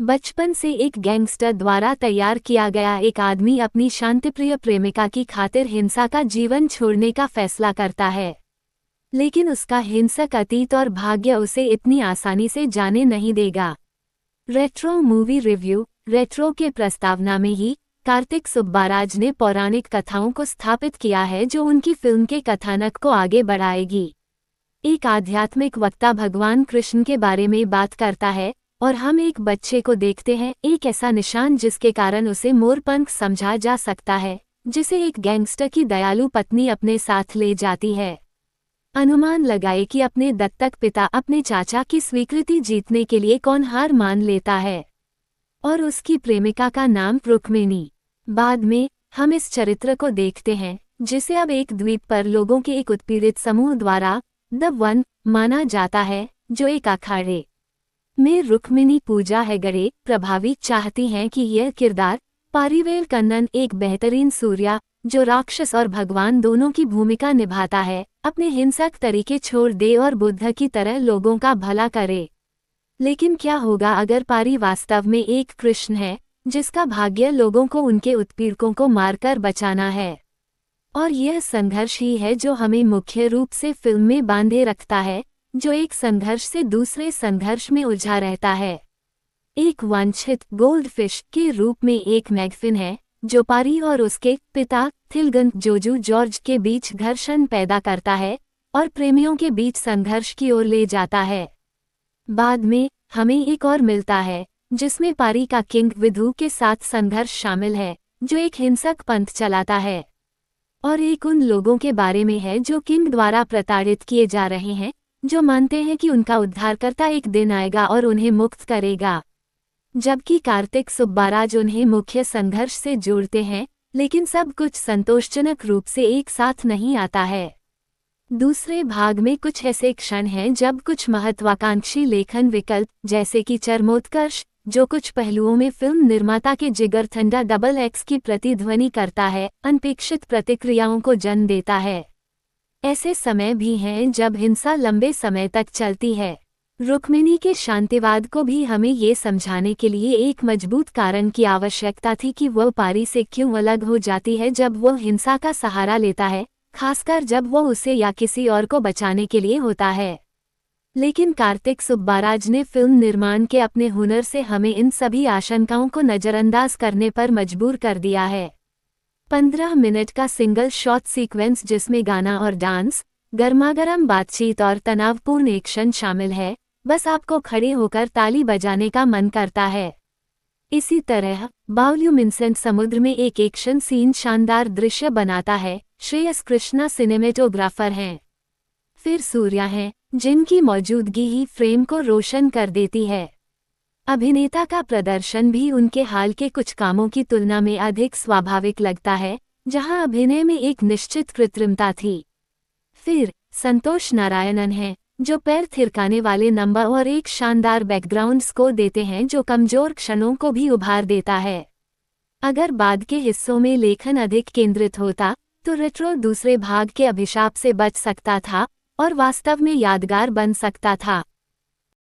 बचपन से एक गैंगस्टर द्वारा तैयार किया गया एक आदमी अपनी शांतिप्रिय प्रेमिका की खातिर हिंसा का जीवन छोड़ने का फैसला करता है। लेकिन उसका हिंसक अतीत और भाग्य उसे इतनी आसानी से जाने नहीं देगा। Retro movie review. रेट्रो के प्रस्तावना में ही कार्तिक सुब्बाराज ने पौराणिक कथाओं को स्थापित किया है जो उनकी फिल्म के कथानक को आगे बढ़ाएगी। एक आध्यात्मिक वक्ता भगवान कृष्ण के बारे में बात करता है और हम एक बच्चे को देखते हैं, एक ऐसा निशान जिसके कारण उसे मोरपंख समझा जा सकता है, जिसे एक गैंगस्टर की दयालु पत्नी अपने साथ ले जाती है। अनुमान लगाए कि अपने दत्तक पिता अपने चाचा की स्वीकृति जीतने के लिए कौन हार मान लेता है, और उसकी प्रेमिका का नाम रुक्मिणी। बाद में हम इस चरित्र को देखते हैं जिसे अब एक द्वीप पर लोगों के एक उत्पीड़ित समूह द्वारा द वन माना जाता है, जो एक अखाड़े में रुक्मिणी पूजा हेगड़े प्रभावी चाहती हैं कि यह किरदार पारिवेल कन्नन, एक बेहतरीन सूर्या जो राक्षस और भगवान दोनों की भूमिका निभाता है, अपने हिंसक तरीके छोड़ दे और बुद्ध की तरह लोगों का भला करे। लेकिन क्या होगा अगर पारी वास्तव में एक कृष्ण है जिसका भाग्य लोगों को उनके उत्पीड़कों को मारकर बचाना है? और यह संघर्ष ही है जो हमें मुख्य रूप से फिल्म में बांधे रखता है, जो एक संघर्ष से दूसरे संघर्ष में उलझा रहता है। एक वांछित गोल्डफिश के रूप में एक मैगफिन है जो पारी और उसके पिता थिलगन जोजू जॉर्ज के बीच घर्षण पैदा करता है और प्रेमियों के बीच संघर्ष की ओर ले जाता है। बाद में हमें एक और मिलता है जिसमें पारी का किंग विधु के साथ संघर्ष शामिल है, जो एक हिंसक पंथ चलाता है, और एक उन लोगों के बारे में है जो किंग द्वारा प्रताड़ित किए जा रहे हैं, जो मानते हैं कि उनका उद्धारकर्ता एक दिन आएगा और उन्हें मुक्त करेगा। जबकि कार्तिक सुब्बाराज उन्हें मुख्य संघर्ष से जोड़ते हैं, लेकिन सब कुछ संतोषजनक रूप से एक साथ नहीं आता है। दूसरे भाग में कुछ ऐसे क्षण हैं जब कुछ महत्वाकांक्षी लेखन विकल्प, जैसे कि चरमोत्कर्ष, जो कुछ पहलुओं में फिल्म निर्माता के जिगर ठंडा डबल एक्स की प्रतिध्वनि करता है, अनपेक्षित प्रतिक्रियाओं को जन्म देता है। ऐसे समय भी हैं जब हिंसा लंबे समय तक चलती है। रुक्मिणी के शांतिवाद को भी हमें ये समझाने के लिए एक मजबूत कारण की आवश्यकता थी कि वह पारी से क्यों अलग हो जाती है जब वह हिंसा का सहारा लेता है, खासकर जब वह उसे या किसी और को बचाने के लिए होता है। लेकिन कार्तिक सुब्बाराज ने फिल्म निर्माण के अपने हुनर से हमें इन सभी आशंकाओं को नज़रअंदाज करने पर मजबूर कर दिया है। 15 मिनट का सिंगल शॉट सीक्वेंस जिसमें गाना और डांस, गर्मागर्म बातचीत और तनावपूर्ण एक्शन शामिल है, बस आपको खड़े होकर ताली बजाने का मन करता है। इसी तरह बायोल्यूमिनेसेंट समुद्र में एक एक्शन सीन शानदार दृश्य बनाता है। श्रेयस कृष्णा सिनेमेटोग्राफर हैं। फिर सूर्या हैं, जिनकी मौजूदगी ही फ्रेम को रोशन कर देती है। अभिनेता का प्रदर्शन भी उनके हाल के कुछ कामों की तुलना में अधिक स्वाभाविक लगता है, जहां अभिनय में एक निश्चित कृत्रिमता थी। फिर संतोष नारायणन हैं, जो पैर थिरकाने वाले नंबर और एक शानदार बैकग्राउंड स्कोर देते हैं जो कमजोर क्षणों को भी उभार देता है। अगर बाद के हिस्सों में लेखन अधिक केंद्रित होता तो रेट्रो दूसरे भाग के अभिशाप से बच सकता था और वास्तव में यादगार बन सकता था।